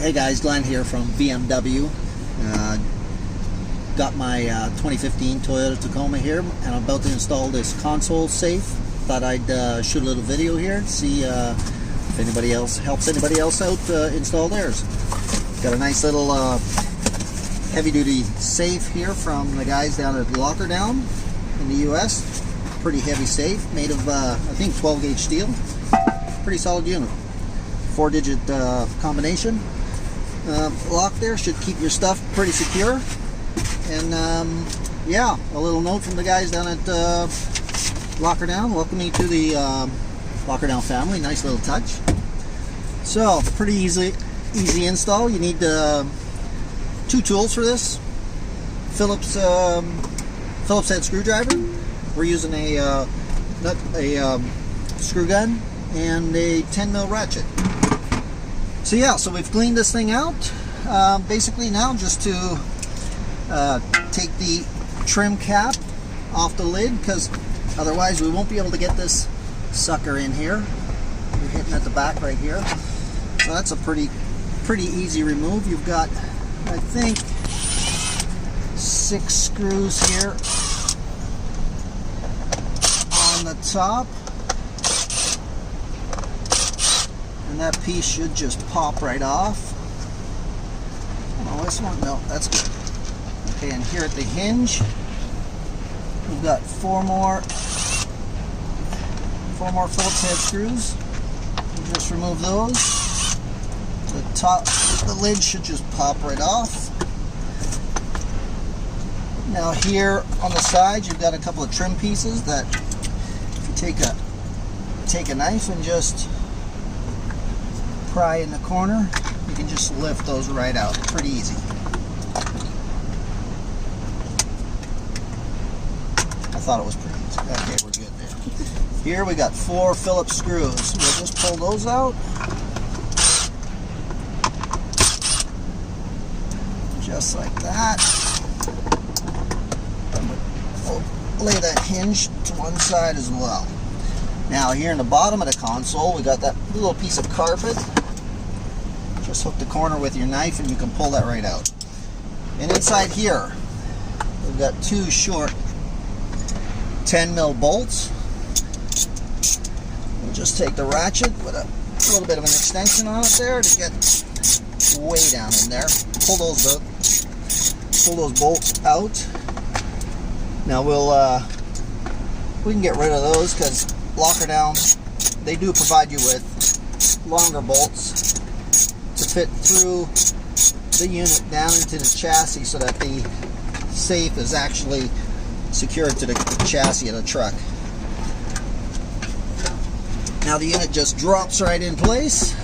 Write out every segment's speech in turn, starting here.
Hey guys, Glenn here from BMW. Got my 2015 Toyota Tacoma here, and I'm about to install this console safe. Thought I'd shoot a little video here to see if anybody else helps anybody else out install theirs. Got a nice little heavy-duty safe here from the guys down at Lockdown in the US. Pretty heavy safe, made of I think 12-gauge steel. Pretty solid unit. 4-digit combination. Lock there should keep your stuff pretty secure. And yeah, a little note from the guys down at Lockdown. Welcome me to the Lockdown family. Nice little touch. So pretty easy install. You need 2 tools for this. Phillips head screwdriver. We're using a screw gun and a 10mm ratchet. So yeah, so we've cleaned this thing out. Basically now just to take the trim cap off the lid, because otherwise we won't be able to get this sucker in here. You're hitting at the back right here. So that's a pretty easy remove. You've got, I think, 6 screws here on the top. And that piece should just pop right off. Oh, this one, no, that's good. Okay, and here at the hinge, we've got 4 more Phillips head screws. We'll just remove those. The lid should just pop right off. Now here on the side, you've got a couple of trim pieces that if you take a knife and just pry in the corner, you can just lift those right out. Pretty easy. I thought it was pretty easy. Okay, we're good there. Here we got 4 Phillips screws. We'll just pull those out. Just like that. And we'll lay that hinge to one side as well. Now here in the bottom of the console, we got that little piece of carpet. Just hook the corner with your knife and you can pull that right out. And inside here, we've got 2 short 10mm bolts. We'll just take the ratchet with a little bit of an extension on it there to get way down in there. Pull those bolts out. Now we can get rid of those because Lockdown, they do provide you with longer bolts to fit through the unit down into the chassis so that the safe is actually secured to the chassis of the truck. Now the unit just drops right in place,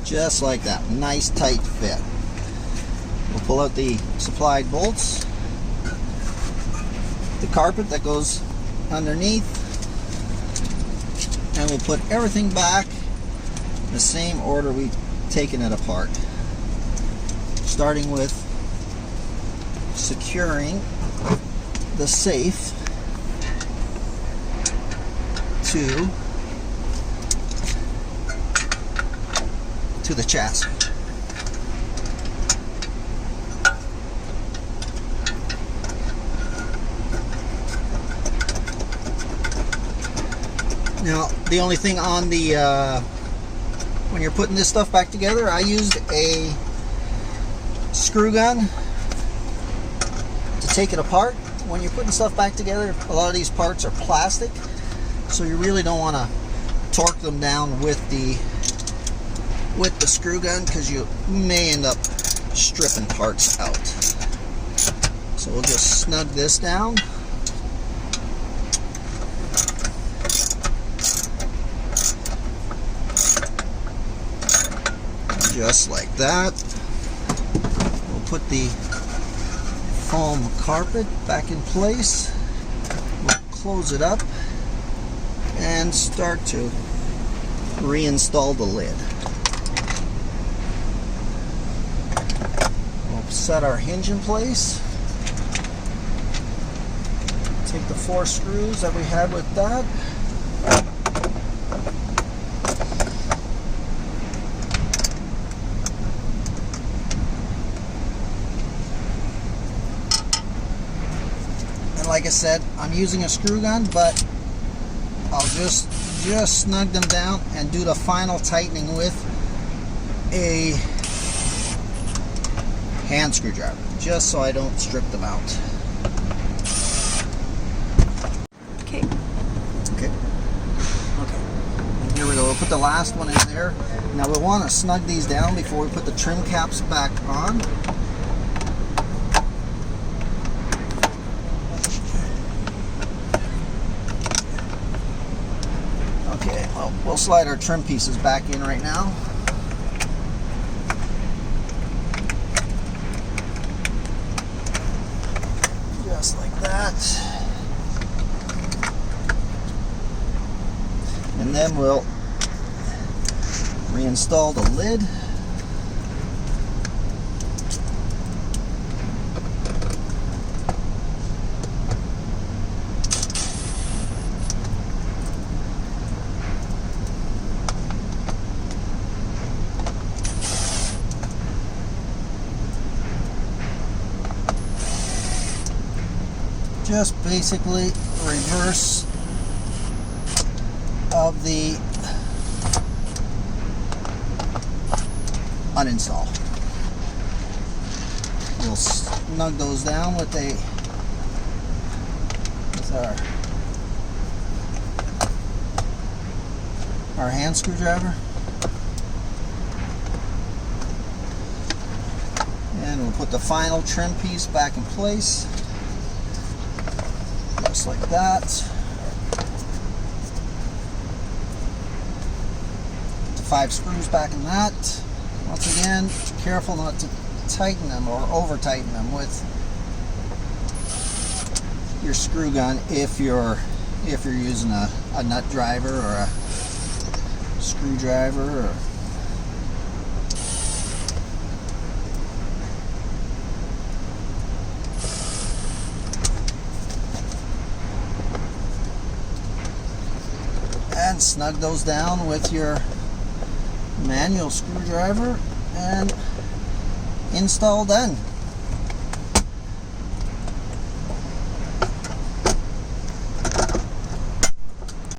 just like that. Nice tight fit. We'll pull out the supplied bolts, the carpet that goes underneath, and we'll put everything back in the same order we've taken it apart. Starting with securing the safe to the chassis. Now, the only thing on the when you're putting this stuff back together, I used a screw gun to take it apart. When you're putting stuff back together, a lot of these parts are plastic, so you really don't want to torque them down with the screw gun because you may end up stripping parts out. So we'll just snug this down. Just like that. We'll put the foam carpet back in place. We'll close it up and start to reinstall the lid. We'll set our hinge in place. Take the 4 screws that we had with that. like I said, I'm using a screw gun, but I'll just snug them down and do the final tightening with a hand screwdriver, just so I don't strip them out. Okay. Okay. And here we go. We'll put the last one in there. Now we want to snug these down before we put the trim caps back on. Okay, well, we'll slide our trim pieces back in right now. Just like that. And then we'll reinstall the lid. Just basically reverse of the uninstall. We'll snug those down with our hand screwdriver, and we'll put the final trim piece back in place. Just like that. The 5 screws back in that. Once again, careful not to tighten them or over tighten them with your screw gun if you're using a nut driver or a screwdriver or and snug those down with your manual screwdriver, and install done.